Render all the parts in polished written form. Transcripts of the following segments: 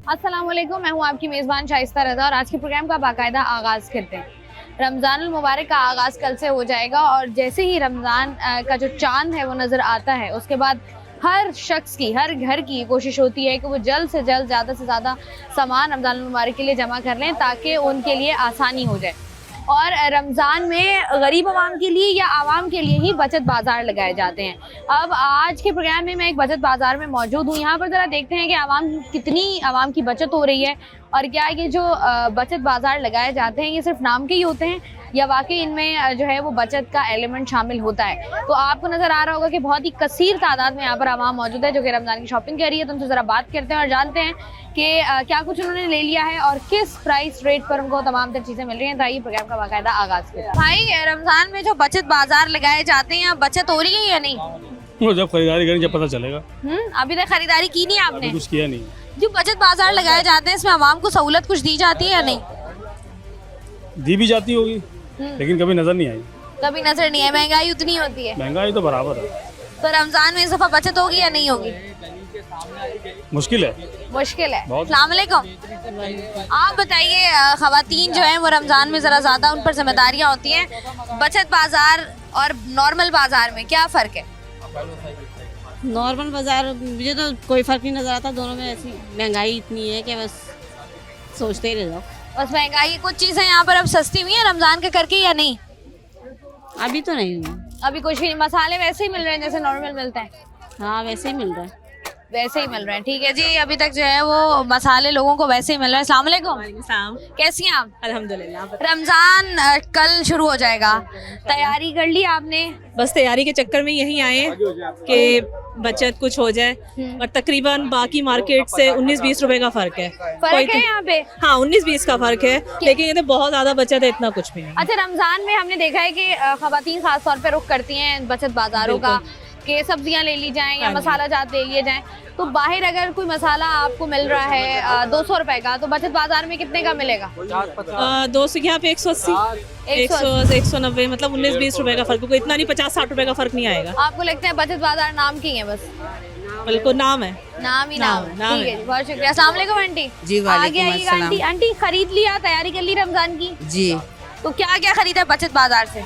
अस्सलाम वालेकुम, मैं हूँ आपकी मेज़बान शाइस्ता रज़ा और आज के प्रोग्राम का बाकायदा आगाज़ करते हैं। रमज़ान अल मुबारक का आगाज़ कल से हो जाएगा और जैसे ही रमज़ान का जो चाँद है वो नज़र आता है, उसके बाद हर शख्स की, हर घर की कोशिश होती है कि वो जल्द से जल्द ज़्यादा से ज़्यादा सामान रमज़ान अल मुबारक के लिए जमा कर लें ताकि उनके लिए आसानी हो जाए। और रमज़ान में गरीब आवाम के लिए या आवाम के लिए ही बचत बाज़ार लगाए जाते हैं। अब आज के प्रोग्राम में मैं एक बचत बाज़ार में मौजूद हूँ। यहाँ पर ज़रा देखते हैं कि कितनी आवाम की बचत हो रही है और क्या ये जो बचत बाज़ार लगाए जाते हैं ये सिर्फ नाम के ही होते हैं या वाकई इनमें जो है वो बचत का एलिमेंट शामिल होता है। तो आपको नज़र आ रहा होगा कि बहुत ही कसीर तादाद में यहाँ पर आवाम मौजूद है जो कि रमज़ान की शॉपिंग कर रही है। तो उनसे ज़रा बात करते हैं और जानते हैं कि क्या कुछ उन्होंने ले लिया है और किस प्राइस रेट पर उनको तमाम तर चीज़ें मिल रही हैं। ताकि प्रोग्राम का बाकायदा आगाज़ करें। भाई, रमज़ान में जो बचत बाज़ार लगाए जाते हैं, बचत हो रही है या नहीं? वो जब खरीदारी करें जब पता चलेगा। अभी तक खरीदारी की नहीं आपने? कुछ किया नहीं। जो बचत बाज़ार लगाए जाते हैं इसमें आवाम को सहूलत कुछ दी जाती है या नहीं? दी भी जाती होगी लेकिन कभी नजर नहीं आई। कभी नजर नहीं है। महंगाई उतनी होती है। महंगाई तो बराबर है। तो रमजान में इस दफा बचत होगी या नहीं होगी? मुश्किल है। मुश्किल है। बहुत। अस्सलाम वालेकुम। आप बताइए, खवातीन जो है वो रमजान में जरा ज्यादा उन पर जिम्मेदारियां होती हैं, बचत बाजार और नॉर्मल बाजार में क्या फर्क है? नॉर्मल बाजार मुझे तो कोई फर्क नहीं नजर आता, दोनों में ऐसी महंगाई इतनी है कि बस सोचते ही रह जाओ। बस महंगाई, कुछ चीजें यहाँ पर अब सस्ती हुई है रमजान के करके या नहीं? अभी तो नहीं हुई। अभी कुछ भी नहीं, मसाले वैसे ही मिल रहे हैं जैसे नॉर्मल मिलते हैं। हाँ वैसे ही मिल रहा है। वैसे ही मिल रहे हैं। ठीक है जी, अभी तक जो है वो मसाले लोगों को वैसे ही मिल रहे हैं। अस्सलाम वालेकुम। कैसी हैं आप? अल्हम्दुलिल्लाह। रमजान कल शुरू हो जाएगा, तैयारी कर ली आपने? बस तैयारी के चक्कर में यहीं आए कि बचत कुछ हो जाए और तकरीबन बाकी मार्केट से 19-20 रुपए का फर्क है। फर्क है यहाँ पे? हाँ 19-20 का फर्क है, लेकिन ये तो बहुत ज्यादा बचत है, इतना कुछ भी नहीं। अच्छा, रमजान में हमने देखा है कि खवातीन खास तौर पे रुख करती हैं बचत बाजारों का कि सब्जियां ले ली जाएं या मसाला जात ले लिए जाएं। तो बाहर अगर कोई मसाला आपको मिल रहा है 200 रुपए का, तो बचत बाजार में कितने का मिलेगा? 200 के यहाँ पे 180, 190, मतलब 19-20 रुपए का फर्क, कोई इतना नहीं, 50-60 रुपए का फर्क नहीं आएगा। आपको लगता है बचत बाजार नाम की है? बस बिल्कुल नाम है। नाम ही नाम है। नाम ठीक है। है, बहुत शुक्रिया। अस्सलाम वालेकुम आंटी। जी आगे आइएगा। आंटी, आंटी खरीद लिया, तैयारी कर ली रमजान की? जी, तो क्या क्या खरीदा बचत बाजार से?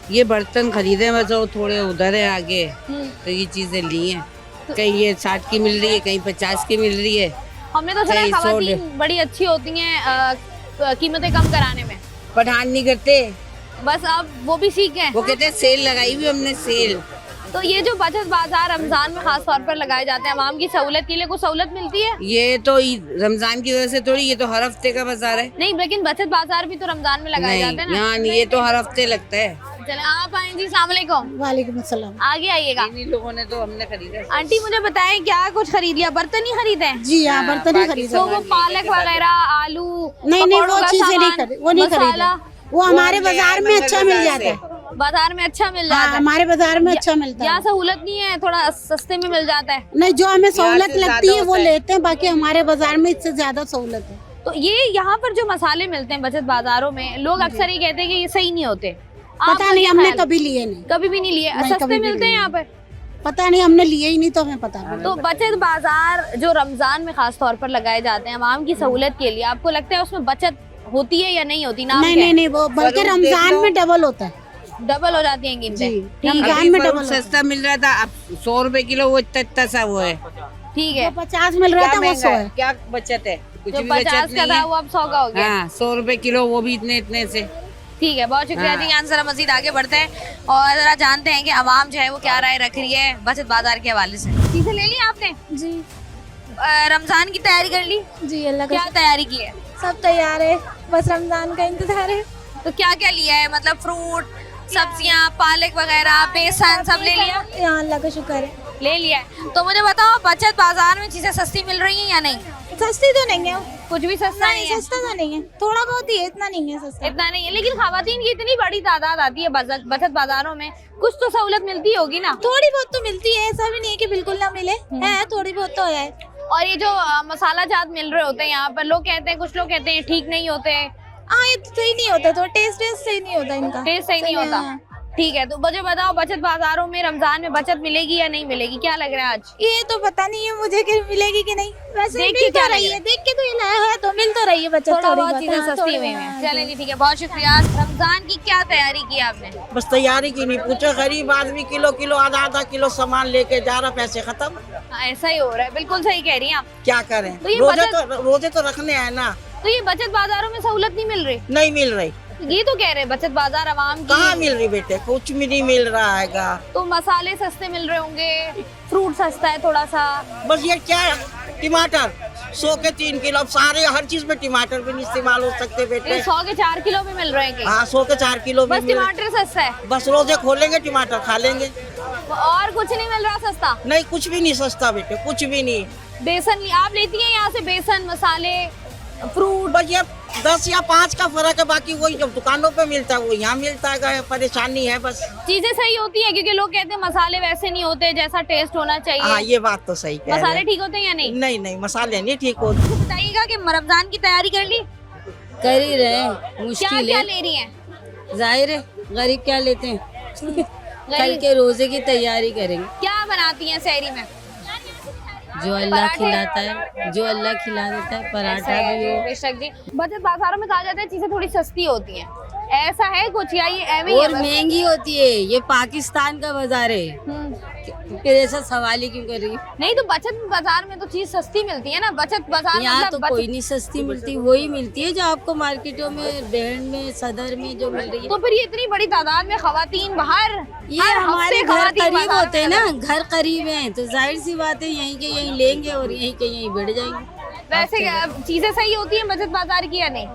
ये बर्तन खरीदे, बस वो थोड़े उधर है आगे, तो ये चीजें ली हैं। कहीं ये 60 की मिल रही है, कहीं 50 की मिल रही है। हमने तो सुना है कहीं 100 खवातीन बड़ी अच्छी होती हैं कीमतें कम कराने में। पठान नहीं करते, बस अब वो भी सीख गए। वो कहते हैं सेल लगाई हुई हमने, सेल। तो ये जो बचत बाजार रमजान में खास तौर पर लगाए जाते हैं आवाम की सहूलत के लिए, कोई सहूलत मिलती है? ये तो रमजान की वजह से थोड़ी, ये तो हर हफ्ते का बाजार है। नहीं, लेकिन बचत बाजार भी तो रमजान में लगाए जाते हैं नहीं, ना। यहाँ नहीं, ये तो हर हफ्ते लगता है। चले आप आए जी। अस्सलाम वालेकुम। वालेकुम अस्सलाम। आगे आइएगा। इन्हीं लोगों ने तो हमने खरीदा। आंटी मुझे बताएं, क्या कुछ खरीद लिया? बर्तन ही खरीदे? जी हाँ, बर्तन ही खरीदे। तो वो पालक वगैरह, आलू, नहीं पकौड़ों वो का चीजें नहीं सामान, खरीदी, वो नहीं मसाला, खरीदी। वो हमारे बाजार में अच्छा मिल जाता है। बाजार में अच्छा मिल जाता हाँ, है। हमारे बाजार में अच्छा मिलता यहाँ है। सहूलत नहीं है, थोड़ा सस्ते में मिल जाता है? नहीं, जो हमें सहूलत से लगती है ज्यादा वो होता है। लेते हैं, बाकी हमारे बाजार में इससे ज्यादा सहूलत है। तो ये यहाँ पर जो मसाले मिलते हैं बचत बाजारों में, लोग अक्सर ये कहते हैं कि ये सही नहीं होते। पता नहीं, हमने कभी लिए नहीं। कभी भी नहीं लिए? नहीं, सस्ते कभी भी मिलते हैं नहीं। यहाँ पर? पता नहीं, हमने लिए ही नहीं तो हमें पता नहीं। तो बचत बाजार जो रमजान में खास तौर पर लगाए जाते हैं आवाम की सहूलत के लिए, आपको लगता है उसमें बचत होती है या नहीं होती? नाम नहीं क्या नहीं है? नहीं, वो बल्कि रमजान में डबल होता है। डबल हो जाती हैं कीमतें। जी, ठीक है, रमजान में अभी डबल सस्ता मिल रहा था, अब 100 रुपए किलो, वो इतना सा वो है। ठीक है। 50 मिल रहा था, वो 100 है। क्या बचत है? कुछ जो भी 50 बचत का नहीं था है। वो अब 100 का हो गया। हाँ, 100 रुपए किलो, वो भी इतने इतने से। ठीक है, बहुत शुक्रिया जी। यहाँ जरा मजीद आगे बढ़ते हैं और जरा जानते हैं कि आवाम जो है वो क्या राय रख रही है बचत बाजार के हवाले से। चीजें ले ली आपने? जी रमजान की तैयारी कर ली? जी, अल्लाह का क्या तैयारी की है? सब तैयार है, बस रमजान का इंतजार है। तो क्या क्या लिया है? मतलब फ्रूट, सब्जियां, पालक वगैरह, बेसन सब ले लिया? यहाँ अल्लाह का शुक्र है। ले लिया है। तो मुझे बताओ, बचत बाजार में चीजें सस्ती मिल रही हैं या नहीं? सस्ती तो नहीं है, कुछ भी सस्ता नहीं है? सस्ता तो नहीं है, थोड़ा बहुत ही है, इतना नहीं है सस्ता। इतना नहीं है, लेकिन खवातीन की इतनी बड़ी तादाद आती है बचत बाजारों में, कुछ तो सहूलत मिलती होगी ना? थोड़ी बहुत तो मिलती है, ऐसा भी नहीं है कि बिल्कुल ना मिले, है थोड़ी बहुत तो है। और ये जो मसाला जात मिल रहे होते हैं यहाँ पर, लोग कहते हैं, कुछ लोग कहते हैं ठीक नहीं होते। हाँ, ये तो सही नहीं होता, तो टेस्ट सही नहीं होता इनका। टेस्ट सही नहीं होता। ठीक है, तो मुझे बताओ बचत बाजारों में रमजान में बचत मिलेगी या नहीं मिलेगी, क्या लग रहा है आज? ये तो पता नहीं है मुझे कि मिलेगी कि नहीं, वैसे देख के मिल क्या तो रही लग है, देख के तो ये लाया है तो मिल तो रही है बचत, थोड़ा थोड़ी बहुत बहुत, चीजें हाँ, सस्ती थोड़ी हुई बहुत, हैं। हाँ, चलें जी, ठीक है, बहुत शुक्रिया। रमजान की क्या तैयारी की आपने? बस तैयारी की नहीं पूछो, गरीब आदमी किलो किलो आधा आधा किलो सामान लेके जा रहा, पैसे खत्म। हाँ, ऐसा ही हो रहा है, बिल्कुल सही कह रही हैं आप। क्या करें, तो ये रोजे तो रखने हैं ना। तो ये बचत बाजारों में सहूलत नहीं मिल रही? नहीं मिल रही। ये तो कह रहे हैं बचत बाजार आवाम कहाँ की। मिल रही बेटे, कुछ भी नहीं मिल रहा हैगा। तो मसाले सस्ते मिल रहे होंगे, फ्रूट सस्ता है थोड़ा सा। बस ये क्या टमाटर 100 के 3 किलो, अब सारे हर चीज में टमाटर भी नहीं इस्तेमाल हो सकते बेटे। 100 के 4 किलो में मिल रहे हैं हाँ 100 के 4 किलो बस में टमाटर सस्ता है, बस रोजे खोलेंगे टमाटर खा लेंगे। और कुछ नहीं मिल रहा सस्ता? नहीं कुछ भी नहीं सस्ता बेटे, कुछ भी नहीं। बेसन आप लेती हैं यहाँ से, बेसन मसाले फ्रूट? बस ये 10 या 5 का फर्क है, बाकी वही जब दुकानों पे मिलता है वो यहाँ मिलता है। परेशानी है बस। चीजें सही होती है क्योंकि लोग कहते हैं मसाले वैसे नहीं होते जैसा टेस्ट होना हाँ चाहिए। ये बात तो सही कह रहे मसाले हैं। ठीक होते हैं या नहीं? नहीं नहीं मसाले नहीं ठीक होते। बताइएगा कि रमजान की तैयारी कर ली? कर ही रहे, क्या मुश्किल क्या है, ले रही हैं? जाहिर है गरीब क्या लेते हैं। कल गरीब के रोजे की तैयारी करेंगे, क्या बनाती हैं सहरी में? जो अल्लाह पराठे? खिलाता है, जो अल्लाह खिला देता है, पराठा भी हो। बेशक जी, बचत बाजारों में कहा जाता है चीजें थोड़ी सस्ती होती हैं, ऐसा है कुछ या ये एवं ही है और बस? महंगी होती है, ये पाकिस्तान का बाजार है, फिर ऐसा सवाल ही क्यों कर रही है? नहीं तो बचत बाजार में तो चीज सस्ती मिलती है ना, बचत बाजार यहाँ मतलब तो कोई नहीं सस्ती मिलती, वही मिलती है जो आपको मार्केटों में, डेढ़ में, सदर में जो मिल रही है। तो फिर ये इतनी बड़ी तादाद में खवातीन बाहर, ये हर हमारे हफ्ते घर खवातीन करीब बाजार होते हैं में ना, नजर- घर करीब हैं तो जाहिर सी बात है यहीं के यहीं लेंगे और यहीं के यहीं बैठ जाएंगे। वैसे चीजें सही होती है बचत बाजार की या नहीं?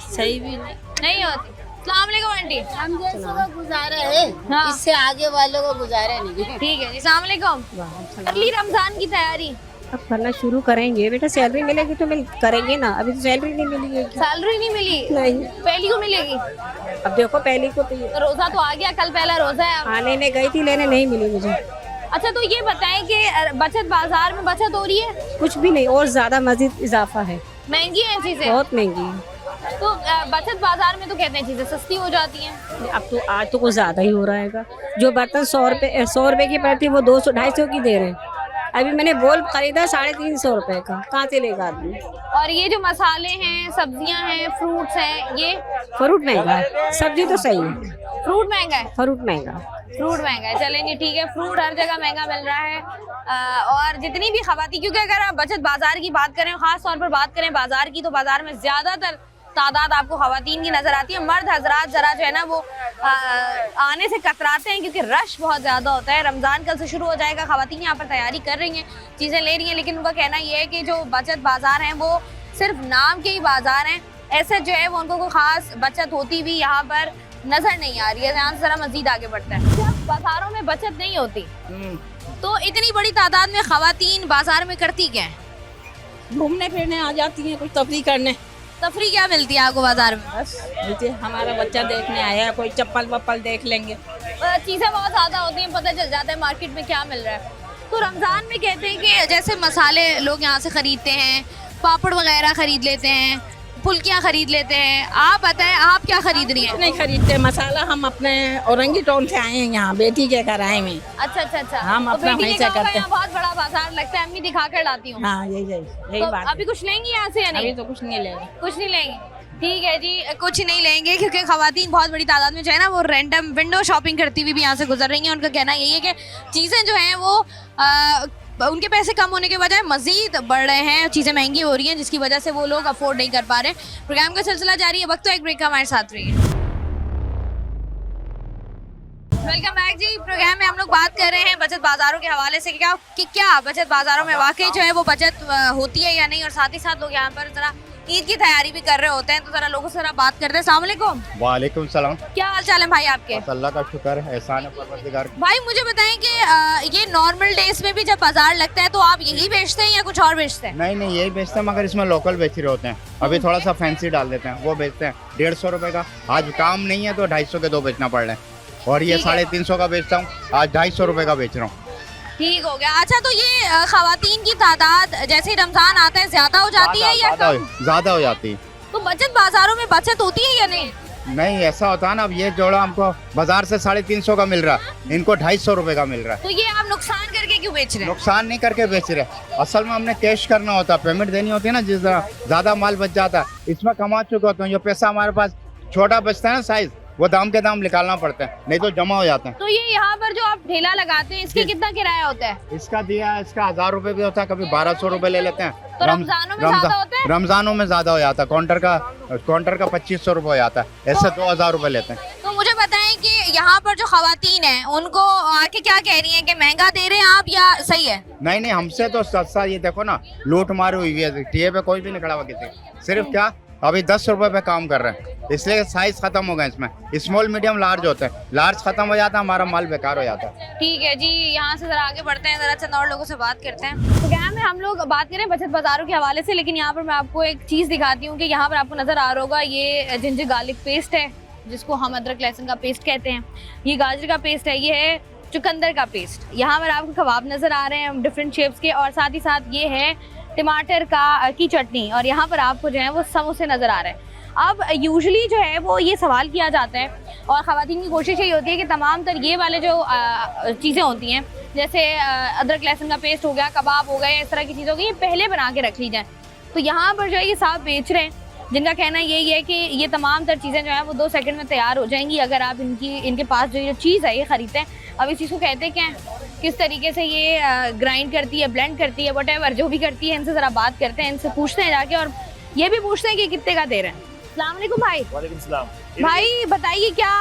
सही भी नहीं, नहीं होती। अस्सलाम वालेकुम आंटी। हम जैसों का गुजारा है, हाँ। इससे आगे वालों को गुजारा नहीं है। ठीक है जी, अस्सलाम वालेकुम। कर ली रमजान की तैयारी? अब करना शुरू करेंगे बेटा, सैलरी मिलेगी तो मिल करेंगे ना, अभी तो सैलरी नहीं मिली है। सैलरी नहीं मिली? नहीं, पहली को मिलेगी? अब देखो पहली को तो तो रोजा तो आ गया, कल पहला रोजा है। आने ने गई थी लेने, नहीं मिली मुझे। अच्छा तो ये बताएं कि बचत बाजार में बचत हो रही है? कुछ भी नहीं, और ज्यादा मजीद इजाफा है, महंगी है चीजें? बहुत महंगी है। तो बचत बाजार में तो कहते हैं चीजें सस्ती हो जाती हैं। अब तो आज तो कुछ ज्यादा ही हो रहा है। जो बर्तन 100 रुपए की पड़ती है वो 200-250 की दे रहे हैं। अभी मैंने बोल खरीदा 350 रुपए का, कहाँ से लेगा आदमी? और ये जो मसाले हैं, सब्जियां हैं, फ्रूट्स हैं, ये फ्रूट महंगा है, सब्जी तो सही है, फ्रूट महंगा है? फ्रूट महंगा। फ्रूट महंगा है, चलें जी ठीक है, फ्रूट हर जगह महंगा मिल रहा है। और जितनी भी खवाती, क्योंकि अगर आप बचत बाजार की बात करें, खास तौर पर बात करें बाजार की, तो बाजार में ज्यादातर तादाद आपको खवातीन की नजर आती है। मर्द हजरात जरा जो है ना वो आने से कतराते हैं क्योंकि रश बहुत ज्यादा होता है। रमजान कल से शुरू हो जाएगा, खवातीन यहाँ पर तैयारी कर रही हैं, चीजें ले रही हैं, लेकिन उनका कहना ये है कि जो बचत बाजार हैं वो सिर्फ नाम के ही बाजार हैं, ऐसे जो है वो उनको कोई खास बचत होती भी यहाँ पर नजर नहीं आ रही है। यहाँ से जरा मजीद आगे बढ़ता है। जब बाजारों में बचत नहीं होती तो इतनी बड़ी तादाद में खवातीन बाजार में करती क्या है? घूमने फिरने आ जाती हैं, कुछ तफरी करने। तफरी क्या मिलती है आपको बाजार में? बस मुझे हमारा बच्चा देखने आया है, कोई चप्पल वप्पल देख लेंगे। चीजें बहुत ज्यादा होती हैं, पता चल जाता है मार्केट में क्या मिल रहा है। तो रमजान में कहते हैं कि जैसे मसाले लोग यहाँ से खरीदते हैं, पापड़ वगैरह खरीद लेते हैं, फुल्कियाँ खरीद लेते हैं। आप बताएं आप क्या खरीद रही हैं? नहीं खरीदते मसाला, हम अपने औरंगी टाउन से आए हैं, यहाँ बेटी के घर आए में। अच्छा अच्छा अच्छा। हम तो अपना बेटी वहीं के से गाँव का करते हैं। यहाँ बहुत बड़ा बाजार लगता है, अम्मी दिखा कर लाती हूँ। हाँ यही तो बात अभी कुछ लेंगी यहाँ से या अभी नहीं? तो कुछ नहीं लेंगे। कुछ नहीं लेंगे, ठीक है जी, कुछ नहीं लेंगे क्योंकि खवातीन बहुत बड़ी तादाद में जो है ना वो रैंडम विंडो शॉपिंग करती हुई भी यहाँ से गुजर रही हैं। उनका कहना यही है कि चीज़ें जो हैं वो उनके पैसे कम होने के बजाय मजीद बढ़ रहे हैं, चीज़ें महंगी हो रही हैं जिसकी वजह से वो लोग अफोर्ड नहीं कर पा रहे। प्रोग्राम का सिलसिला जारी है, वक्त तो एक ब्रेक का, हमारे साथ रहिए। वेलकम बैक जी। प्रोग्राम में हम लोग बात कर रहे हैं बचत बाजारों के हवाले से कि क्या बचत बाजारों में वाकई जो है वो बचत होती है या नहीं, और साथ ही साथ लोग यहाँ पर जरा ईद की तैयारी भी कर रहे होते हैं, तो जरा लोगों से जरा बात करते हैं। अस्सलाम वालेकुम। वालेकुम सलाम। क्या हाल चाल है भाई आपके? अल्लाह का शुक्र है, एहसान है परवरदिगार का। भाई मुझे बताएं कि ये नॉर्मल डेज में भी जब बाजार लगता है तो आप यही बेचते हैं या कुछ और बेचते हैं? नहीं नहीं यही बेचते हैं, मगर इसमें लोकल बेच रहे होते हैं। अभी थोड़ा सा फैंसी डाल देते हैं, वो बेचते हैं 150 रुपए का। आज काम नहीं है तो 250 के 2 बेचना पड़ रहे हैं, और ये ठीक है। 350 का बेचता हूँ, आज 250 रुपए का बेच रहा हूँ। ठीक हो गया। अच्छा तो ये खवातीन की तादाद जैसे ही रमजान आता है ज्यादा हो जाती है या कम? ज्यादा हो जाती है। तो बचत बाजारों में बचत होती है या नहीं? नहीं ऐसा होता है ना, अब ये जोड़ा हमको बाजार से 350 का मिल रहा है, इनको 250 रुपए का मिल रहा है। तो ये आप नुकसान करके क्यों बेच रहे हैं? नुकसान नहीं करके बेच रहे, असल में हमने कैश करना होता, पेमेंट देनी होती है ना, जिस तरह ज्यादा माल बच जाता है इसमें कमा चुके होते हैं। जो पैसा हमारे पास छोटा बचता है ना साइज, वो दाम के दाम निकालना पड़ता है, नहीं तो जमा हो जाते हैं। तो ये यहाँ पर जो आप ठेला लगाते हैं इसके कितना किराया होता है? इसका दिया है, इसका 1000 रुपए भी होता है, कभी 1200 रुपए ले लेते हैं। तो रमजानों में ज्यादा होता है? रमजानों में ज्यादा हो जाता है, काउंटर का 2500 रुपए हो जाता है, ऐसे 2000 रुपए लेते हैं। तो मुझे बताएं कि यहाँ पर जो खवातीन हैं उनको आके क्या कह रही हैं कि महंगा दे रहे हैं आप या सही है? नहीं नहीं, हमसे तो सस्ता, ये देखो ना लूट मारी हुई है, टीए पे कोई भी नहीं खड़ा हुआ किसी, सिर्फ क्या अभी 10 रुपए पे काम कर रहे हैं, इसलिए साइज खत्म हो गए इसमें, स्मॉल मीडियम लार्ज होते हैं, लार्ज खत्म हो जाता है, हमारा माल बेकार हो जाता है। ठीक है जी, यहाँ से जरा आगे बढ़ते हैं, जरा चंद और लोगों से बात करते हैं। तो क्या में हम लोग बात करें बचत बाजारों के हवाले से, लेकिन यहाँ पर मैं आपको एक चीज दिखाती हूँ कि यहाँ पर आपको नजर आ रहा होगा ये जिंजर गार्लिक पेस्ट है, जिसको हम अदरक लहसुन का पेस्ट कहते हैं। ये गाजर का पेस्ट है, ये है चुकंदर का पेस्ट। यहाँ पर आपको कबाब नजर आ रहे हैं डिफरेंट शेप्स के, और साथ ही साथ ये है टमाटर की चटनी, और यहाँ पर आपको जो है वो समोसे नजर आ रहे हैं। अब यूजुअली जो है वो ये सवाल किया जाता है, और ख़वातीन की कोशिश यही होती है कि तमाम तर ये वाले जो चीज़ें होती हैं, जैसे अदरक लहसुन का पेस्ट हो गया, कबाब हो गए, इस तरह की चीज़ें हो गई, ये पहले बना के रख ली जाए। तो यहाँ पर जो है ये साफ बेच रहे हैं, जिनका कहना यही है कि ये तमाम तर चीज़ें जो है वो 2 सेकंड में तैयार हो जाएंगी अगर आप इनके पास जो ये चीज़ है ये ख़रीदते हैं। अब इस चीज़ को कहते हैं क्या, किस तरीके से ये ग्राइंड करती है, ब्लेंड करती है, वटेवर जो भी करती है, इनसे ज़रा बात करते हैं, इनसे पूछते हैं जाके, और ये भी पूछते हैं कि कितने का दे रहे हैं। अस्सलाम वालेकुम भाई। वालेकुम सलाम। भाई बताइए क्या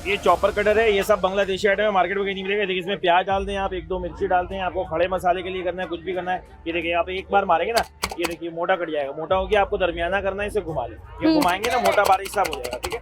ये चॉपर कटर है, ये सब बांग्लादेशी आइटम है, मार्केट में कहीं नहीं मिलेगा। देखिए इसमें प्याज डाल दें आप, 1-2 मिर्ची डालते हैं, आपको खड़े मसाले के लिए करना है, कुछ भी करना है। ये देखिए आप एक बार मारेंगे ना, ये देखिए मोटा कट जाएगा, मोटा हो गया, आपको दरमियाना करना है, इसे घुमा लें, ये घुमाएंगे ना मोटा बारीक सा हो जाएगा। ठीक है,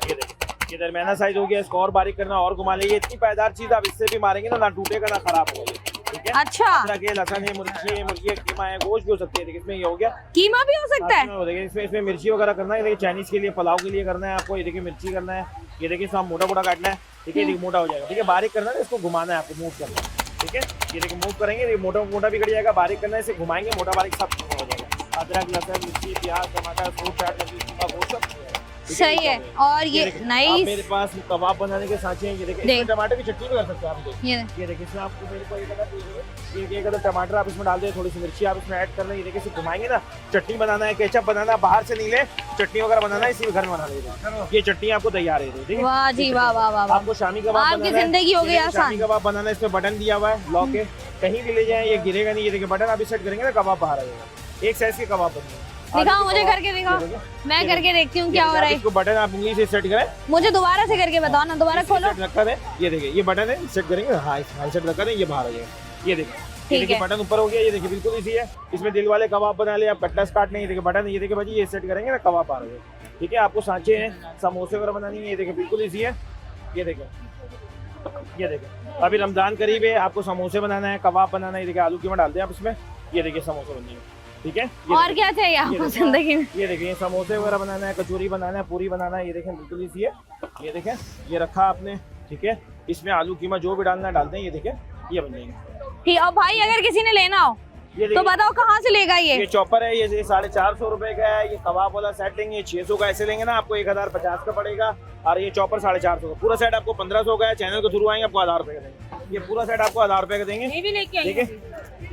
ये देखिए ये दरमियाना साइज हो गया, इसको और बारीक करना और घुमा लें। ये इतनी पायदार चीज आप इससे भी मारेंगे ना टूटेगा ना खराब होगा। ठीक है, अच्छा लहसुन है, मुर्गी है, कीमा है, गोश्त भी हो सकती है। देखिए इसमें ये हो गया, कीमा भी हो सकता है। देखिए इसमें मिर्ची वगैरह करना है, देखिए चाइनीज के लिए, पुलाव के लिए करना है आपको। ये देखिए मिर्ची करना है, ये देखिए सब मोटा मोटा काटना है। ठीक है, देखिए मोटा हो जाएगा। ठीक है, बारीक करना है, इसको घुमाना है आपको, मूव करना है। ठीक है, ये देखिए मूव करेंगे, ये मोटा मोटा भी कट जाएगा, बारीक करना है, इसे घुमाएंगे, मोटा बारीक सब हो जाएगा। अदरक लहसुन मिर्ची प्याज टमाटर फ्रूट चाट वो सब सही है। और ये नाइस, मेरे पास कबाब बनाने के सांचे हैं, ये देखिए टमाटर की चटनी भी कर सकते हैं आप। ये देखिए इसमें आपको मेरे को एक अदर टमाटर आप इसमें डाल दें, थोड़ी सी मिर्ची आप इसमें ऐड कर लें। ये देखिए इसे घुमाएंगे ना, चटनी बनाना है, केचप बनाना है, बाहर से नहीं ले, चटनी वगैरह बनाना है, इसी घर में बना लीजिए। ये चटनी आपको तैयार है। ठीक है, वाह जी वाह वाह वाह, आपको शामी कबाब आपकी जिंदगी हो गई आसान। शामी कबाब बनाना है, इसमें बटन दिया हुआ है, लॉक है, कहीं भी ले जाए ये गिरेगा नहीं। ये देखिए बटन आप सेट करेंगे ना, कबाब बाहर आएगा। एक साइज के कबाब बनेंगे। दिखाओ मुझे करके, दिखाओ, मैं करके देखती हूँ क्या हो रहा है। इसको बटन आप उंगली से सेट करें, मुझे दोबारा से करके बताओ ना, दोबारा खोलो। रखा है, ये देखिए ये बटन है, सेट करेंगे, हाँ सेट रखा है, ये बाहर आ जाएगा। ये देखिए बटन ऊपर हो गया, ये देखिए बिल्कुल इजी है। इसमें दिल वाले कबाब बना ले आप, कट्टा काट नहीं। ये देखिए बटन, ये देखिए भाजी ये सेट करेंगे ना, कबाब आ रहे हैं। ठीक है, आपको सांचे हैं, समोसे वगैरह बनानी है, ये देखिए बिल्कुल इजी है। ये देखिए अभी रमजान करीब है, आपको समोसे बनाना है, कबाब बनाना है। ये देखिए आलू कीमा डालते हैं आप इसमें, ये देखिए समोसे बन जाएंगे। ठीक है, और क्या चाहिए आपको जिंदगी में? ये देखिए समोसे वगैरह बनाना है, कचौरी बनाना है, पूरी बनाना है। ये देखें बिल्कुल इजी है। ये देखें ये रखा आपने। ठीक है, इसमें आलू कीमा जो भी डालना है डालते हैं। ये देखें ये बन जाएंगे। ठीक, और भाई अगर किसी ने लेना हो तो बताओ कहाँ से लेगा? ये चॉपर है, ये 450 रुपए का है। ये कबाब वाला सेट लेंगे, ये 600 का। ऐसे लेंगे ना आपको 1050 का पड़ेगा, और ये चॉपर 450 का। पूरा सेट आपको 1500 का है। चैनल के थ्रू आएंगे आपको 1000 रुपए का देंगे। ये पूरा सेट आपको 1000 रुपए का देंगे। ये भी लेके ठीक है,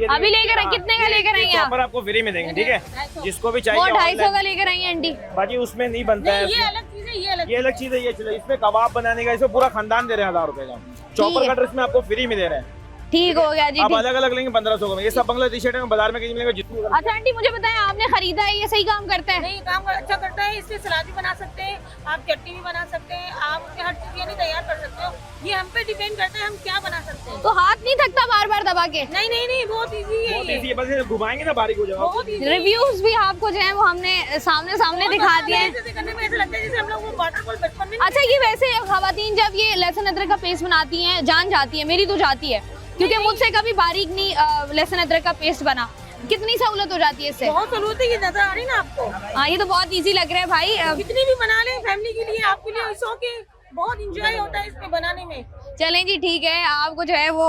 अभी लेकर आए, कितने का लेकर आई? चॉपर आपको फ्री में देंगे। ठीक है, जिसको भी चाहिए। वो 250 का लेकर आई आंटी। बाकी उसमें नहीं बनता है, ये अलग चीज है, ये अलग चीज है। ये चलो, इसमें कबाब बनाने का इसमें पूरा खानदान दे रहे हैं 1000 रुपए का। चॉपर कटर इसमें आपको फ्री में दे रहे हैं। ठीक हो गया जी। आप अलग अलग लेंगे 1500 का। ये सब बांग्लादेशी आइटम बाजार में कहीं मिलेगा जितनी। अच्छा आंटी मुझे बताएं, आपने खरीदा है, ये सही काम करता है? नहीं, काम अच्छा करता है। इससे सलाद भी बना सकते हैं, आप चटनी भी बना सकते हैं, आप उसमें हर चीज यानी तैयार कर सकते हो। ये हम पे डिपेंड करता है हम क्या बना सकते हैं। तो हाथ नहीं थकता बार बार दबा के? नहीं नहीं नहीं, बहुत इजी है ये। बस घुमाएंगे ना बारीक हो जाएगा। बहुत इजी। रिव्यूज भी आपको जो है वो हमने सामने दिखा दिए हैं। करने में ऐसा लगता है जैसे हम लोग वो वाटरफॉल बचपन में। अच्छा, ये वैसे खवातीन जब ये लहसुन अदरक का पेस्ट बनाती हैं, जान जाती है, मेरी तो जाती है, क्योंकि मुझसे कभी बारीक नहीं लहसुन अदरक का पेस्ट बना। कितनी सहूलत हो जाती है इससे? बहुत सहूलत है, ये नजर आ रही है ना आपको? हाँ, ये तो बहुत इजी लग रहा है भाई। कितनी भी बना ले फैमिली के लिए, आपके लिए, सो के बहुत इंजॉय होता है इसमें बनाने में। चलें जी, ठीक है। आपको जो है वो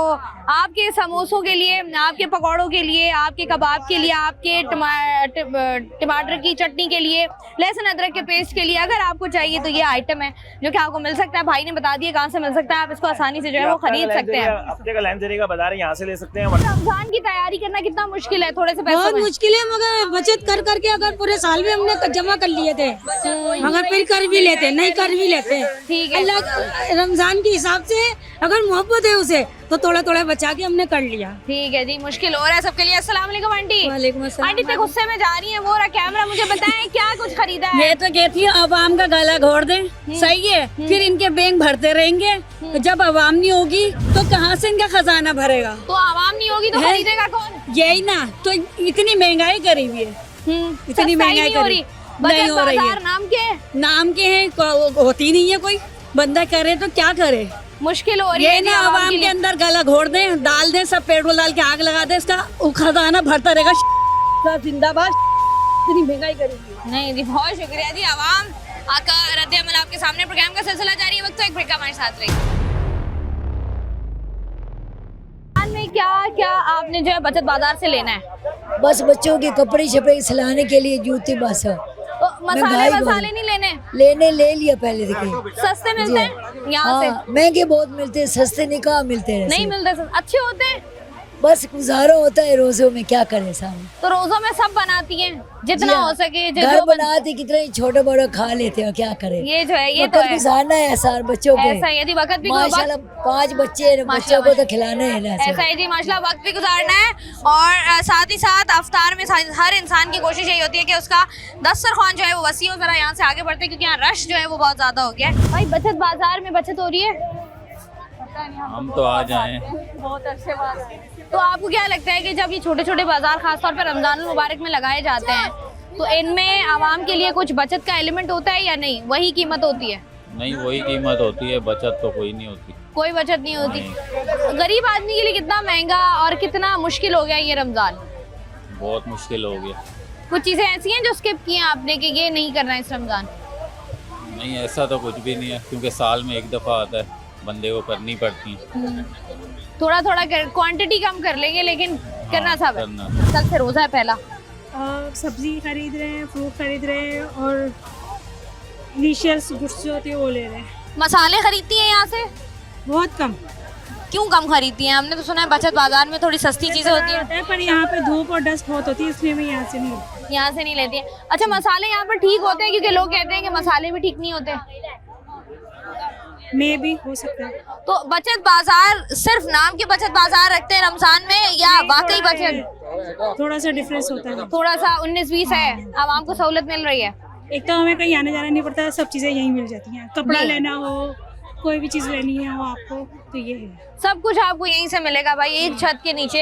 आपके समोसों के लिए, आपके पकौड़ों के लिए, आपके कबाब के लिए, आपके टमाटर की चटनी के लिए, लहसुन अदरक के पेस्ट के लिए अगर आपको चाहिए तो ये आइटम है जो कि आपको मिल सकता है। भाई ने बता दिया कहाँ से मिल सकता है, आप इसको आसानी से जो है वो खरीद सकते हैं। हफ्ते का लैंड का बाजार है, यहाँ से ले सकते हैं। रमजान की तैयारी करना कितना मुश्किल है थोड़े से पैसों बहुत में? मुश्किल है, मगर बचत कर करके अगर पूरे साल में हमने जमा कर लिए थे, मगर फिर कर भी लेते, नहीं कर भी लेते। ठीक है, अल्लाह रमजान के हिसाब से अगर मोहब्बत है उसे तो थोड़ा थोड़ा बचा के हमने कर लिया। ठीक है जी। मुश्किल हो रहा है सबके लिए। अस्सलाम वालेकुम आंटी। वालेकुम अस्सलाम। आंटी इतने गुस्से में जा रही है, वो रहा कैमरा, मुझे बताएं क्या कुछ खरीदा है? मैं तो कहती हूँ अवाम का गला घोड़ दें, सही है। फिर इनके बैंक भरते रहेंगे, जब अवाम नहीं होगी तो कहाँ से इनका खजाना भरेगा? तो आवाम नहीं होगी तो खरीदेगा कौन? यही ना, तो इतनी महंगाई करी हुई है, इतनी महंगाई नहीं हो रही। नहीं हो रही है। नाम के हैं, होती नहीं है। कोई बंदा करे तो क्या करे, मुश्किल हो रही ये है ना आवाम के अंदर गला घोड़ दें, डाल दें, सब पेट्रोल डाल के आग लगा दें, इसका खजाना भरता रहेगा। जिंदाबाद। इतनी महंगाई करेगी। नहीं जी, बहुत शुक्रिया जी। आवाम आका रद्द-ए-अमल आपके सामने। प्रोग्राम का सिलसिला जारी है, वक्त तो एक ब्रेक का हमारे साथ रही। में क्या क्या आपने जो है बचत बाजार से लेना है? बस बच्चों के कपड़े शपड़े सिलाने के लिए, जूते, बस। तो मसाले नहीं लेने? ले लिया पहले। देखिए सस्ते मिलते हैं यहाँ से? महंगे बहुत मिलते हैं, सस्ते नहीं कहाँ मिलते हैं। नहीं मिलते, अच्छे होते हैं। बस गुजारा होता है रोजों में, क्या करें साहब। तो रोजों में सब बनाती हैं जितना हो सके, घर बनाते कितना ही छोटा बड़ा खा लेते हैं, क्या करें। ये जो है ये तो है, गुजारना है सार बच्चों को। ऐसा है, यदि वक्त भी माशाल्लाह 5 बच्चे हैं, बच्चों को तो खिलाना है ना। ऐसा है जी, माशाल्लाह वक्त भी गुजारना है। और साथ ही साथ अफ्तार में हर इंसान की कोशिश यही होती है कि उसका दस्तरखान जो है वो वसी हो। जरा यहाँ से आगे बढ़ते हैं क्योंकि यहाँ रश जो है वो बहुत ज्यादा हो गया है। भाई बचत बाजार में बचत हो रही है? हम तो आ जाएं। बहुत अच्छे बात है। तो आपको क्या लगता है कि जब ये छोटे छोटे बाजार खासतौर पर रमजान मुबारक में लगाए जाते हैं तो इनमें आवाम के लिए कुछ बचत का एलिमेंट होता है या नहीं, वही कीमत होती है? नहीं, वही कीमत होती है, बचत तो कोई नहीं होती। कोई बचत नहीं होती। गरीब आदमी के लिए कितना महंगा और कितना मुश्किल हो गया ये रमजान? बहुत मुश्किल हो गया। कुछ चीजें ऐसी हैं जो स्किप की हैं आपने कि ये नहीं करना इस रमजान? नहीं, ऐसा तो कुछ भी नहीं है, क्योंकि साल में एक दफा आता है, बंदे को करनी पड़ती है। थोड़ा थोड़ा क्वांटिटी कम कर लेंगे लेकिन करना सब है। कल से रोजा है पहला। सब्जी खरीद रहे हैं, फ्रूट खरीद रहे हैं और डिलिशियस गुड्स जो होती है वो ले रहे हैं। मसाले खरीदती हैं यहाँ से? बहुत कम। क्यों कम खरीदती हैं? हमने तो सुना है बचत बाजार में थोड़ी सस्ती चीजें होती हैं। पर यहाँ पे धूप और डस्ट बहुत होती है, इसलिए मैं यहाँ से नहीं लेती हैं। अच्छा, मसाले यहाँ पर ठीक होते हैं? क्योंकि लोग कहते हैं कि मसाले भी ठीक नहीं होते। में भी हो सकता है। तो बचत बाजार सिर्फ नाम के बचत बाजार रखते हैं रमजान में या वाकई बचत? थोड़ा सा डिफरेंस होता है। थोड़ा सा 19-20 है, आवाम को सहूलत मिल रही है। एक तो हमें कहीं आने जाना नहीं पड़ता, सब चीजें यहीं मिल जाती हैं। कपड़ा लेना हो, कोई भी चीज लेनी है वो आपको, तो ये है सब कुछ आपको यहीं से मिलेगा भाई, एक छत के नीचे।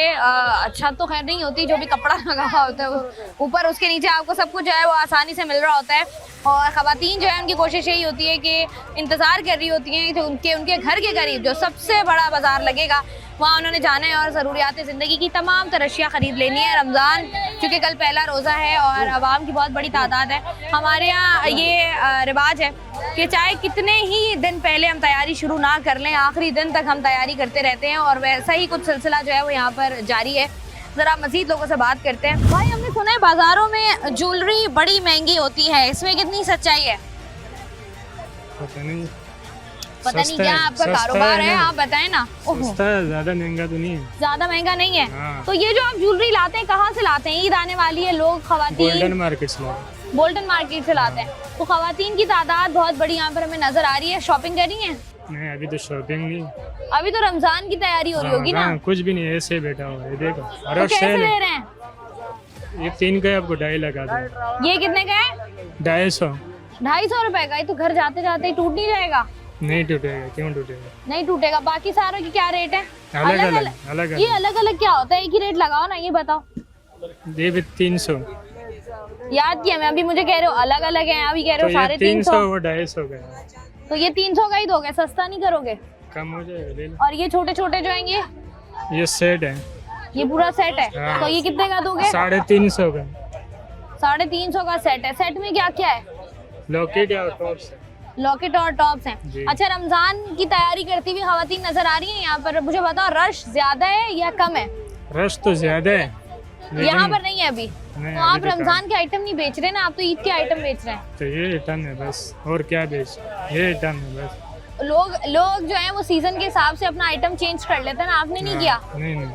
छत तो खैर नहीं होती, जो भी कपड़ा लगा हुआ होता है वो ऊपर, उसके नीचे आपको सब कुछ जो है वो आसानी से मिल रहा होता है। और ख़वातीन जो है उनकी कोशिश यही होती है कि इंतज़ार कर रही होती हैं कि उनके घर के करीब जो सबसे बड़ा बाज़ार लगेगा वहाँ उन्होंने जाना है और ज़रूरियात ज़िंदगी की तमाम तरशियाँ ख़रीद लेनी है। रमज़ान चूँकि कल पहला रोज़ा है और आवाम की बहुत बड़ी तादाद है, हमारे यहाँ ये रिवाज है कि चाहे कितने ही दिन पहले हम तैयारी शुरू ना कर लें, आखिरी दिन तक हम तैयारी करते रहते हैं और वैसा ही कुछ सिलसिला जो है वो यहाँ पर जारी है। ज़रा मज़ीद लोगों से बात करते हैं। भाई हमने सुना है बाज़ारों में ज्वेलरी बड़ी महंगी होती है, इसमें कितनी सच्चाई है? पता नहीं क्या आपका कारोबार है, आप बताएं ना। ज़्यादा महंगा तो नहीं है। ज़्यादा महंगा नहीं है। तो ये जो आप ज्वेलरी लाते हैं कहाँ से लाते हैं? ईद आने वाली है, लोग ख़वातीन गोल्डन मार्केट से लाते हैं। गोल्डन मार्केट से लाते हैं। तो ख़वातीन की तादाद बहुत बड़ी यहाँ पर हमें नजर आ रही है। शॉपिंग करी है? नहीं, अभी तो शॉपिंग नहीं, अभी तो रमजान की तैयारी हो रही होगी ना। कुछ भी नहीं, ऐसे बैठा हुआ है, देखो। तो कैसे ले रहे हैं? ये 3 का आपको 2.5 लगा दो। ये कितने का है? 250। 250 रुपए का? ये तो घर जाते जाते ही टूट नहीं जाएगा? नहीं टूटेगा, क्यों टूटेगा? नहीं टूटेगा। बाकी सारों की क्या रेट है? अलग। ये अलग अलग क्या होता है? एक ही रेट लगाओ ना, ये बताओ। ये भी 300 याद किया मैं, अभी मुझे कह रहे हो अलग अलग है, अभी कह रहे हो 350। वो 250 का। तो ये 300 का ही दोगे, सस्ता नहीं करोगे? कम हो जाएगा, ले लो। और ये छोटे छोटे जो हैं ये सेट है, ये पूरा सेट है। हाँ। तो ये कितने का दोगे? 350 का। 350 का सेट है। सेट में क्या क्या है? लॉकेट या टॉप्स। लॉकेट और टॉप्स हैं। अच्छा, रमजान की तैयारी करती हुई खवातीन नजर आ रही हैं यहाँ पर। मुझे बताओ, रश ज्यादा है या कम है? रश तो ज्यादा है, यहाँ पर नहीं है अभी। तो आप रमजान के आइटम नहीं बेच रहे ना, आप तो ईद के आइटम बेच रहे हैं। तो ये रिटर्न है बस, और क्या बेच, ये रिटर्न है बस। लोग जो है वो सीजन के हिसाब से अपना आइटम चेंज कर लेते हैं ना, आपने नहीं किया? नहीं,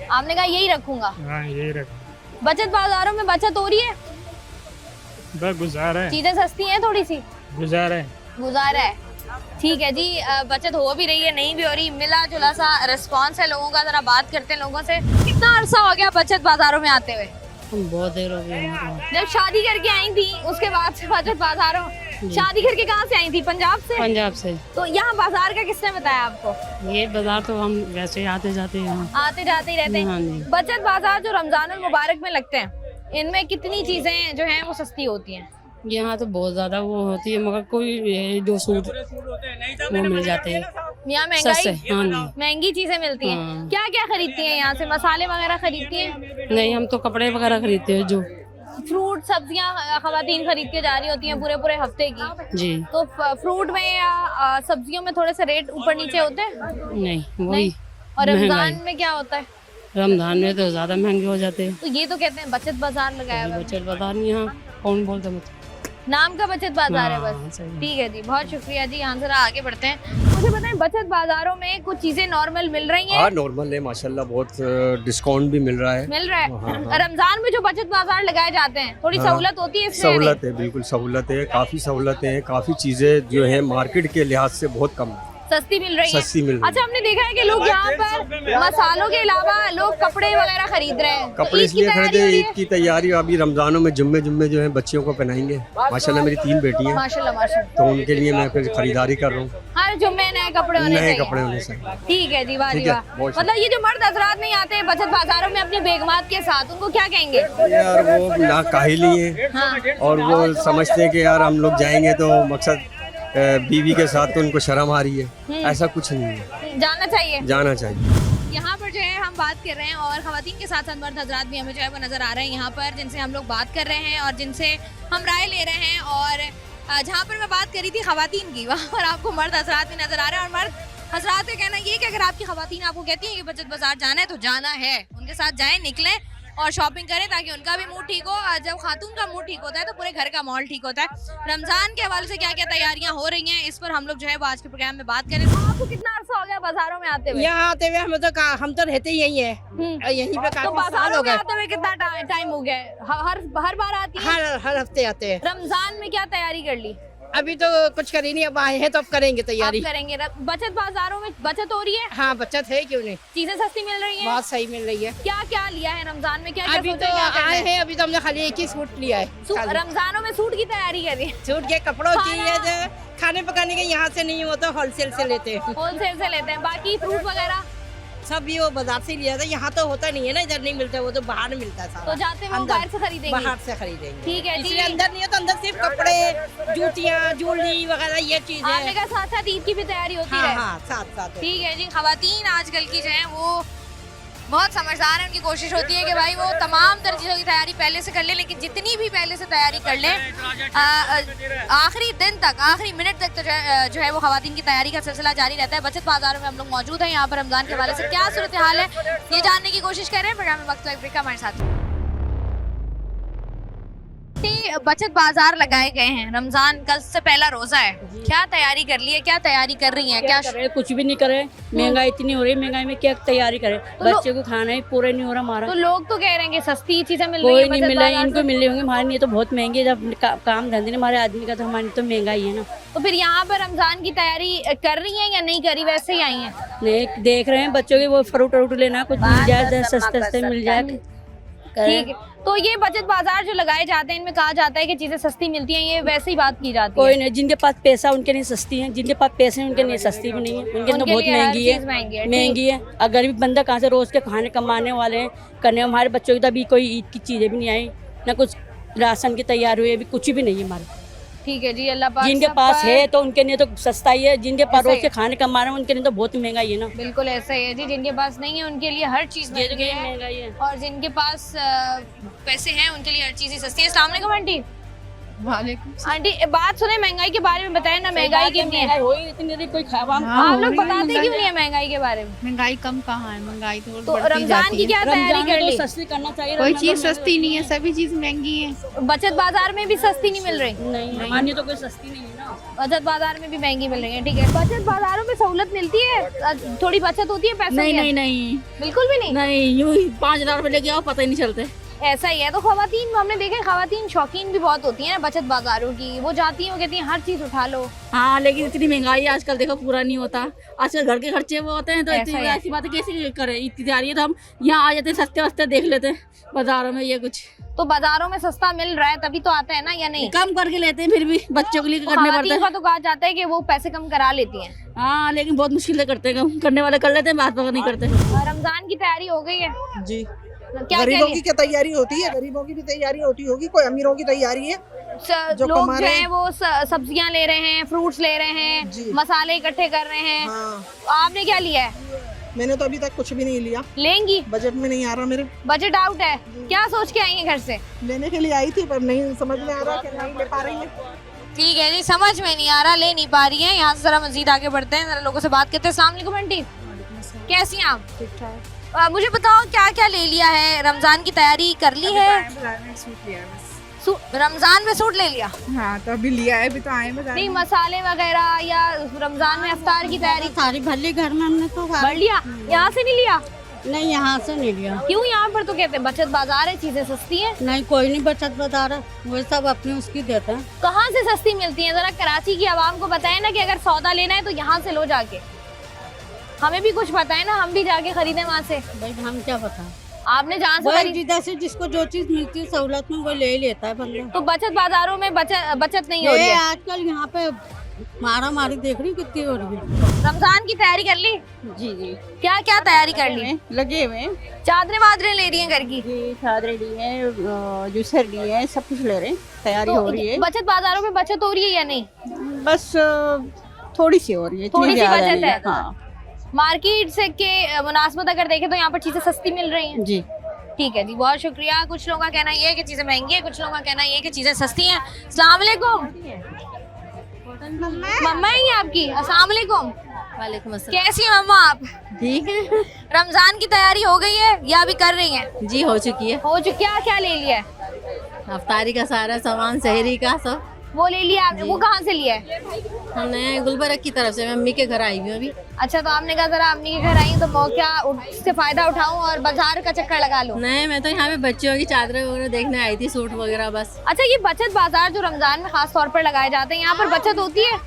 आपने कहा यही रखूंगा। हाँ यही रख। बचत बाजारों में बचत हो रही है? बस गुजारा है, चीजें सस्ती हैं थोड़ी सी? गुजारा है। ठीक है जी, बचत हो भी रही है, नहीं भी हो रही, मिला जुला सा रिस्पॉन्स है लोगों का। जरा बात करते हैं लोगों से। कितना अरसा हो गया बचत बाजारों में आते हुए? बहुत देर हो गई। जब शादी करके आई थी उसके बाद से बचत बाजारों। शादी करके कहाँ से आई थी? पंजाब से? पंजाब से। तो यहाँ बाजार का किसने बताया आपको? ये बाजार तो हम वैसे आते जाते हैं, आते जाते ही रहते हैं। बचत बाजार जो रमजानुल मुबारक में लगते हैं, इनमें कितनी चीजें जो हैं वो सस्ती होती हैं? यहाँ तो बहुत ज्यादा वो होती है, मगर कोई जो सूट वो मिल जाते हैं यहाँ। महंगी चीजें मिलती हैं। क्या क्या खरीदती हैं यहाँ से? मसाले वगैरह खरीदती हैं? नहीं, हम तो कपड़े वगैरह खरीदते हैं। जो फ्रूट सब्जियां खवातीन खरीद के जा रही होती हैं पूरे हफ्ते की जी। तो फ्रूट में या सब्जियों में थोड़े से रेट ऊपर नीचे होते हैं? नहीं, वही। और रमजान में क्या होता है? रमजान में तो ज्यादा महंगे हो जाते हैं। तो ये तो कहते हैं बचत बाजार लगाया हुआ है। बचत बाजार नहीं, यहाँ कौन बोलता है? नाम का बचत बाजार है बस। ठीक है जी, बहुत शुक्रिया जी। यहाँ जरा आगे बढ़ते हैं। मुझे बताएं, बचत बाजारों में कुछ चीजें नॉर्मल मिल रही हैं? हाँ, नॉर्मल है माशाल्लाह, बहुत डिस्काउंट भी मिल रहा है। रमजान में जो बचत बाजार लगाए जाते हैं, थोड़ी सहूलत होती है इसमें? सहूलत है, बिल्कुल सहूलत है, काफी सहूलतें हैं, काफी चीजें जो है मार्केट के लिहाज से बहुत कम है, सस्ती मिल रही है। सस्ती मिल रही है। अच्छा, हमने देखा है कि लोग यहाँ पर मसालों के अलावा लोग कपड़े वगैरह खरीद रहे हैं। कपड़े इसलिए खरीदे, ईद की तैयारी अभी रमजानों में जुम्मे जो है बच्चियों को पहनाएंगे। माशाल्लाह मेरी 3 बेटी हैं, माशाल्लाह। तो उनके लिए मैं फिर खरीदारी कर रहा हूँ। हर जुम्मे नए कपड़े होने चाहिए। ठीक है जी, वाह जी वाह। मतलब ये जो मर्द हजरात नहीं आते बचत बाजारों में अपने बेगमात के साथ, उनको क्या कहेंगे? यार वो ना काहिली है और वो समझते हैं कि यार हम लोग जाएंगे तो मकसद बीवी के साथ, तो उनको शर्म आ रही है। ऐसा कुछ नहीं है, जाना चाहिए। यहाँ पर जो है हम बात कर रहे हैं और खवातीन के साथ साथ मर्द हजरात भी हमें जो है वो नज़र आ रहे हैं यहाँ पर, जिनसे हम लोग बात कर रहे हैं और जिनसे हम राय ले रहे हैं। और जहाँ पर मैं बात करी थी खवातीन की, वहाँ पर आपको मर्द हजरात भी नज़र आ रहे हैं। और मर्द हजरात का कहना ये कि अगर आपकी खवातीन आपको कहती हैं कि बचत बाजार जाना है तो जाना है, उनके साथ जाएँ, निकलें और शॉपिंग करें ताकि उनका भी मूड ठीक हो। जब खातून का मूड ठीक होता है तो पूरे घर का माहौल ठीक होता है। रमजान के हवाले से क्या क्या तैयारियां हो रही हैं, इस पर हम लोग जो है वो आज के प्रोग्राम में बात करें। आपको कितना अर्सा हो गया बाजारों में आते हुए? यहाँ आते हुए हम तो रहते ही यही है, यहीं पे तो बाजारों में आते हुए कितना टाइम हो गया? हर बार आती है? हर हफ्ते आते हैं। रमजान में क्या तैयारी कर ली? अभी तो कुछ करी नहीं, अब आए हैं तो अब करेंगे तैयारी। करेंगे। बचत बाजारों में बचत हो रही है? हाँ, बचत है, क्यों नहीं। चीजें सस्ती मिल रही हैं? बहुत सही मिल रही है। क्या क्या लिया है रमजान में? क्या अभी तो आए हैं, अभी तो हमने खाली एक ही सूट लिया है। रमजानों में सूट की तैयारी कर रही है? सूट के कपड़ों की है, खाने पकाने के यहाँ से नहीं होता, होलसेल से लेते हैं। होलसेल से लेते हैं। बाकी फ्रूट वगैरह सब ये वो बाजार से लिया था, यहाँ तो होता नहीं है ना, इधर नहीं मिलता, वो तो बाहर मिलता है। तो जाते हैं बाहर से खरीदेंगे? बाहर से खरीदेंगे। ठीक है, इसलिए अंदर नहीं है, तो अंदर सिर्फ कपड़े, जूतियाँ, ज्वेलरी वगैरह ये चीजें। आपने कहा साथ साथ ईद की भी तैयारी होती है? हाँ, साथ साथ। ठीक है जी। खवातीन आजकल की जो है वो बहुत समझदार है। उनकी कोशिश होती है कि भाई वो तमाम तरह चीज़ों की तैयारी पहले से कर ले, लेकिन जितनी भी पहले से तैयारी कर ले आखिरी दिन तक, आखिरी मिनट तक तो जो है वो खवातीन की तैयारी का सिलसिला जारी रहता है। बचत बाजारों में हम लोग मौजूद हैं। यहाँ पर रमजान के हवाले से क्या सूरत हाल है ये जानने की कोशिश कर रहे हैं। प्रोग्राम में वक्त ब्रेक का हमारे साथ। बचत बाजार लगाए गए हैं, रमजान कल से पहला रोजा है, क्या तैयारी कर ली है? क्या तैयारी कर रही है? क्या कुछ भी नहीं करे, महंगाई इतनी हो रही है, महंगाई में क्या तैयारी करे? बच्चे को खाना ही पूरा नहीं हो रहा हमारा। तो लोग तो कह रहे हैं कि सस्ती चीजें मिल रही है। कोई नहीं मिला, इनको मिल रही होंगी, हमारे लिए तो बहुत महंगी है। जब काम धंधे नहीं हमारे आदमी का, तो हमारी तो महंगाई है ना। तो फिर यहाँ पर रमजान की तैयारी कर रही है या नहीं करी, वैसे ही आई है? नहीं, देख रहे हैं बच्चों के वो फ्रूट लेना, कुछ मिल जाए, सस्ते मिल जाए। ठीक है, तो ये बचत बाजार जो लगाए जाते हैं इनमें कहा जाता है कि चीजें सस्ती मिलती हैं, ये वैसे ही बात की जाती है? कोई नहीं, जिनके पास पैसा उनके लिए सस्ती है, जिनके पास पैसे उनके लिए सस्ती भी नहीं है, उनके तो बहुत महंगी है। और गरीब बंदा कहाँ से रोज के खाने कमाने वाले हैं करने। हमारे बच्चों की तो अभी कोई ईद की चीजें भी नहीं आई, ना कुछ राशन की तैयारी हुई, अभी कुछ भी नहीं है हमारे। ठीक है जी, अल्लाह पाक। जिनके पास है तो उनके लिए तो सस्ता ही है, जिनके पास रोज के खाने कमा रहे हैं उनके लिए तो बहुत महंगाई है ना। बिल्कुल ऐसा ही है जी, जिनके पास नहीं है उनके लिए हर चीज महंगाई है, और जिनके पास पैसे हैं उनके लिए हर चीज ही सस्ती है। अस्सलाम वालेकुम आंटी, आंटी बात सुने, महंगाई के बारे में बताए ना, महंगाई कितनी है? कोई आप लोग बताते क्यों नहीं है महंगाई के बारे में? महंगाई कम कहाँ है, महंगाई तो रमजान की क्या तैयारी कर ली? सस्ती करना चाहिए, कोई चीज सस्ती नहीं है, सभी चीज महंगी है। बचत बाजार में भी सस्ती नहीं मिल रही? नहीं, हमारी तो कोई सस्ती नहीं है ना। बचत बाजार में भी महंगी मिल रही है, ठीक है। बचत बाजारों में सहूलत मिलती है, थोड़ी बचत होती है पैसों की? नहीं, बिल्कुल भी नहीं। नहीं, यूं ही 5,000 रुपए लेके आओ, पता ही नहीं चलते। ऐसा ही है। तो खवातीन, हमने देखा है खवातीन शौकीन भी बहुत होती हैं बचत बाजारों की, वो जाती हैं, वो कहती हैं हर चीज उठा लो। हाँ, लेकिन इतनी महंगाई आजकल देखो पूरा नहीं होता, आजकल घर के खर्चे वो होते हैं, तो ऐसा इतनी है। ऐसी बातें कैसे करें, इतनी तैयारी है तो हम यहाँ आ जाते हैं, सस्ते वस्ते देख लेते हैं बाजारों में। ये कुछ तो बाजारों में सस्ता मिल रहा है तभी तो आता है ना, या नहीं? कम करके लेते हैं, फिर भी बच्चों के लिए करने पड़ता खवातीन है। का तो कहा जाता है कि वो पैसे कम करा लेती हैं। हाँ, लेकिन बहुत मुश्किल से करते हैं, कम करने वाले कर लेते हैं, बात नहीं करते। रमजान की तैयारी हो गई है जी। क्या गरीबों की क्या तैयारी होती है, गरीबों की भी तैयारी होती होगी, कोई अमीरों की तैयारी है। जो लोग कमा जो रहे हैं वो सब्जियां ले रहे हैं, फ्रूट्स ले रहे हैं, मसाले इकट्ठे कर रहे हैं। हाँ। आपने क्या लिया है? मैंने तो अभी तक कुछ भी नहीं लिया। लेंगी? बजट में नहीं आ रहा मेरे। बजट आउट है? क्या सोच के आई हैं घर से? लेने के लिए आई थी पर नहीं समझ में आ रहा कि नहीं ले पा रही है। ठीक है जी, समझ में नहीं आ रहा, ले नहीं पा रही है। यहाँ से जरा मजीद आगे बढ़ते हैं, जरा लोगों से बात करते हैं। अस्सलाम वालेकुम आंटी, कैसी हैं आप? ठीक ठाक। मुझे बताओ क्या क्या ले लिया है, रमजान की तैयारी कर ली है? सूट लिया बस। रमजान में सूट ले लिया? हाँ, तो अभी लिया है, अभी तो आए बाजार। नहीं, मसाले वगैरह या रमजान में इफ्तार की तैयारी सारी भर ली घर में हमने, तो भर लिया। यहाँ से नहीं लिया? नहीं, यहाँ से नहीं लिया। क्यों? यहाँ पर तो कहते हैं बचत बाजार है, चीजें सस्ती हैं। नहीं, कोई नहीं बचत बाजार है, वो सब अपनी उसकी देते हैं। कहाँ से सस्ती मिलती है? जरा कराची की आवाम को बताए ना कि अगर सौदा लेना है तो यहाँ से लो जाके। हमें भी कुछ पता है ना, हम भी जाके खरीदे वहाँ से। भाई हम क्या पता, आपने जहाँ से खरीदी? जैसे जिसको जो चीज मिलती है सहूलत में वो ले ही लेता है बंदा। तो बचत बाजारों में बचत नहीं हो रही है? आजकल यहाँ पे मारा मारी देख रही कितनी हो रही है। रमजान की तैयारी कर ली? जी जी। क्या क्या तैयारी कर ली? लगे हुए चादरें वादरें ले रही हैं घर की? चादरें ली है, जूसर ली है, सब कुछ ले रहे हैं, तैयारी हो रही है। बचत बाजारों में बचत हो रही है या नहीं? बस थोड़ी सी हो रही है, थोड़ी सी बचत है। हाँ। मार्केट से के मुनासबत अगर देखें तो यहाँ पर चीजें सस्ती मिल रही हैं। जी ठीक है जी, बहुत शुक्रिया। कुछ लोगों का कहना ये है कि चीजें महंगी है, कुछ लोगों का कहना ये है कि चीजें सस्ती हैं। अस्सलाम वालेकुम। मम्मा ही है आपकी? अस्सलाम वालेकुम। वालेकुम अस्सलाम। कैसी हैं मम्मा आप? ठीक है। रमजान की तैयारी हो गई है या अभी कर रही हैं? जी हो चुकी है। हो चुकी। क्या क्या ले लिया है? अफ्तारी का सारा सामान, शहरी का सब वो ले लिया आपने? वो कहाँ से लिया है? हमने गुलबर्ग की तरफ से, मैं अम्मी के घर आई हूँ अभी। अच्छा, तो आपने कहा जरा अम्मी के घर आई तो मौका से फायदा उठाऊं और बाजार का चक्कर लगा लूं। नहीं, मैं तो यहाँ पे बच्चों की चादरें वगैरह देखने आई थी, सूट वगैरह बस। अच्छा, ये बचत बाजार जो रमजान में खास तौर पर लगाए जाते हैं, यहाँ पर बचत होती है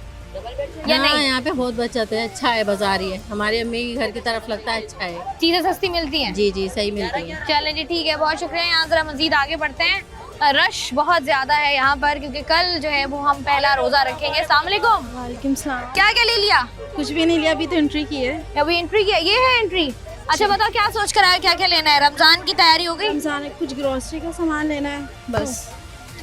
या नहीं? यहाँ पे बहुत बचत है, अच्छा है बाजार ये, हमारी अम्मी के घर की तरफ लगता है, अच्छा है। चीजें सस्ती मिलती हैं? जी जी, सही मिलती है। चले जी, ठीक है, बहुत शुक्रिया। यहाँ जरा मजीद आगे बढ़ते हैं। रश बहुत ज्यादा है यहाँ पर क्योंकि कल जो है वो हम पहला रोजा रखेंगे। अस्सलाम वालेकुम। वालेकुम सलाम। क्या क्या ले लिया? कुछ भी नहीं लिया, अभी तो एंट्री की है। अभी एंट्री की है? ये है एंट्री? अच्छा बताओ क्या सोच कर आए, क्या क्या लेना है? रमजान की तैयारी हो गई? रमजान में कुछ ग्रोसरी का सामान लेना है बस।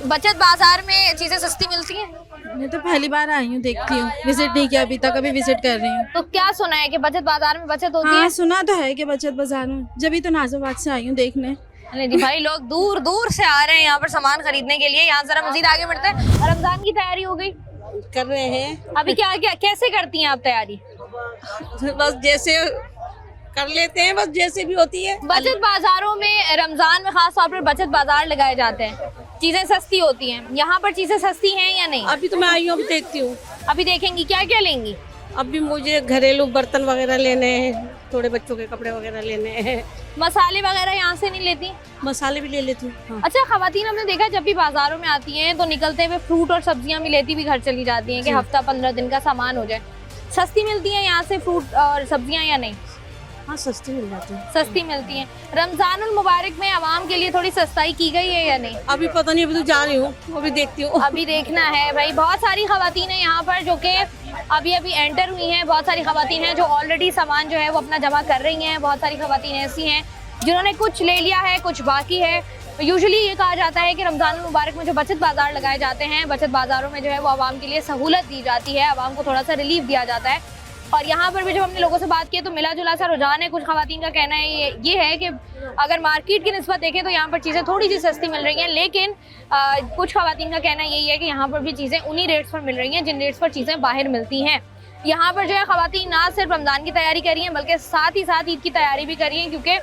बचत बाजार में चीजें सस्ती मिलती हैं? मैं तो पहली बार आई हूँ, देखती हूँ, विजिट नहीं किया अभी तक, अभी विजिट कर रही हूँ। तो क्या सुना है कि बचत बाजार में बचत होती हाँ, है? सुना तो है कि बचत बाजार में, जब तो नाजोबाद से आई हूँ देखने। नहीं भाई, लोग दूर दूर से आ रहे हैं यहाँ पर सामान खरीदने के लिए। यहाँ जरा मजीद आगे बढ़ते हैं। रमजान की तैयारी हो गई? कर रहे हैं अभी। क्या क्या कैसे करती हैं आप तैयारी? बस जैसे कर लेते हैं, बस जैसे भी होती है। बचत बाजारों में रमजान में खास तौर पर बचत बाजार लगाए जाते हैं, चीजें सस्ती होती हैं। यहाँ पर चीजें सस्ती हैं या नहीं? अभी तो मैं आई हूँ, अभी देखती हूँ। अभी देखेंगी क्या क्या लेंगी? अभी मुझे घरेलू बर्तन वगैरह लेने हैं, थोड़े बच्चों के कपड़े वगैरह लेने हैं। मसाले वगैरह यहाँ से नहीं लेती? मसाले भी ले लेती हूँ। हाँ। अच्छा, खवातीन हमने देखा जब भी बाजारों में आती हैं तो निकलते हुए फ्रूट और सब्जियां भी लेती भी घर चली जाती हैं कि हफ्ता 15 दिन का सामान हो जाए। सस्ती मिलती है यहाँ से फ्रूट और सब्जियां या नहीं? हाँ, सस्ती मिल जाती है। सस्ती मिलती हैं। रमजानुल मुबारक में आवाम के लिए थोड़ी सस्ताई की गई है या नहीं? अभी पता नहीं, अभी तो जा रही हूँ, अभी देखती हूँ। अभी देखना है भाई। बहुत सारी खवातीन हैं यहाँ पर जो कि अभी अभी एंटर हुई हैं। बहुत सारी खवातीन हैं जो ऑलरेडी सामान जो है वो अपना जमा कर रही हैं। बहुत सारी खवातीन ऐसी हैं जिन्होंने कुछ ले लिया है, कुछ बाकी है। यूजुअली ये कहा जाता है कि रमजान मुबारक में जो बचत बाजार लगाए जाते हैं, बचत बाजारों में जो है वो आवाम के लिए सहूलत दी जाती है, आवाम को थोड़ा सा रिलीफ दिया जाता है। और यहाँ पर भी जब हमने लोगों से बात की तो मिला जुला सा रुझान है। कुछ खवातीन का कहना है ये है कि अगर मार्केट की निस्बत देखें तो यहाँ पर चीज़ें थोड़ी सी सस्ती मिल रही हैं, लेकिन कुछ खवातीन का कहना यही है कि यहाँ पर भी चीज़ें उन्हीं रेट्स पर मिल रही हैं जिन रेट्स पर चीज़ें बाहर मिलती हैं। यहाँ पर जो है खवातीन ना सिर्फ रमज़ान की तैयारी कर रही हैं बल्कि साथ ही साथ ईद की तैयारी भी कर रही हैं, क्योंकि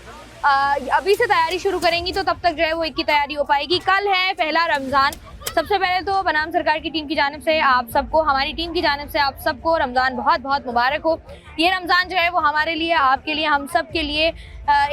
अभी से तैयारी शुरू करेंगी तो तब तक जो है वो ईद की तैयारी हो पाएगी। कल है पहला रमज़ान। सबसे पहले तो बनाम सरकार की टीम की जानिब से आप सबको, हमारी टीम की जानिब से आप सबको रमज़ान बहुत बहुत मुबारक हो। ये रमज़ान जो है वो हमारे लिए, आपके लिए, हम सब के लिए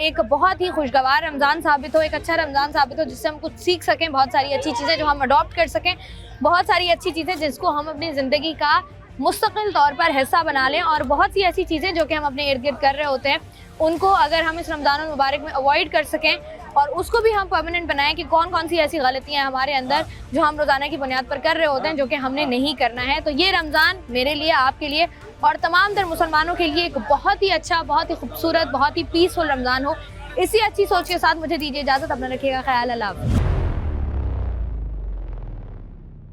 एक बहुत ही खुशगवार रमज़ान साबित हो, एक अच्छा रमज़ान साबित हो जिससे हम कुछ सीख सकें, बहुत सारी अच्छी चीज़ें जो हम अडॉप्ट कर सकें, बहुत सारी अच्छी चीज़ें जिसको हम अपनी ज़िंदगी का मुस्तकिल तौर पर हिस्सा बना लें, और बहुत सी ऐसी चीज़ें जो कि हम अपने इर्द गिर्द कर रहे होते हैं उनको अगर हम इस रमज़ान मुबारक में अवॉइड कर सकें और उसको भी हम परमानेंट बनाएं कि कौन कौन सी ऐसी गलतियां हमारे अंदर जो हम रोज़ाना की बुनियाद पर कर रहे होते हैं जो कि हमने नहीं करना है। तो ये रमज़ान मेरे लिए, आपके लिए और तमाम तर मुसलमानों के लिए एक बहुत ही अच्छा, बहुत ही खूबसूरत, बहुत ही पीसफुल रमज़ान हो। इसी अच्छी सोच के साथ मुझे दीजिए इजाज़त। अपना रखिएगा ख्याल। अल्लाह हाफ़िज़।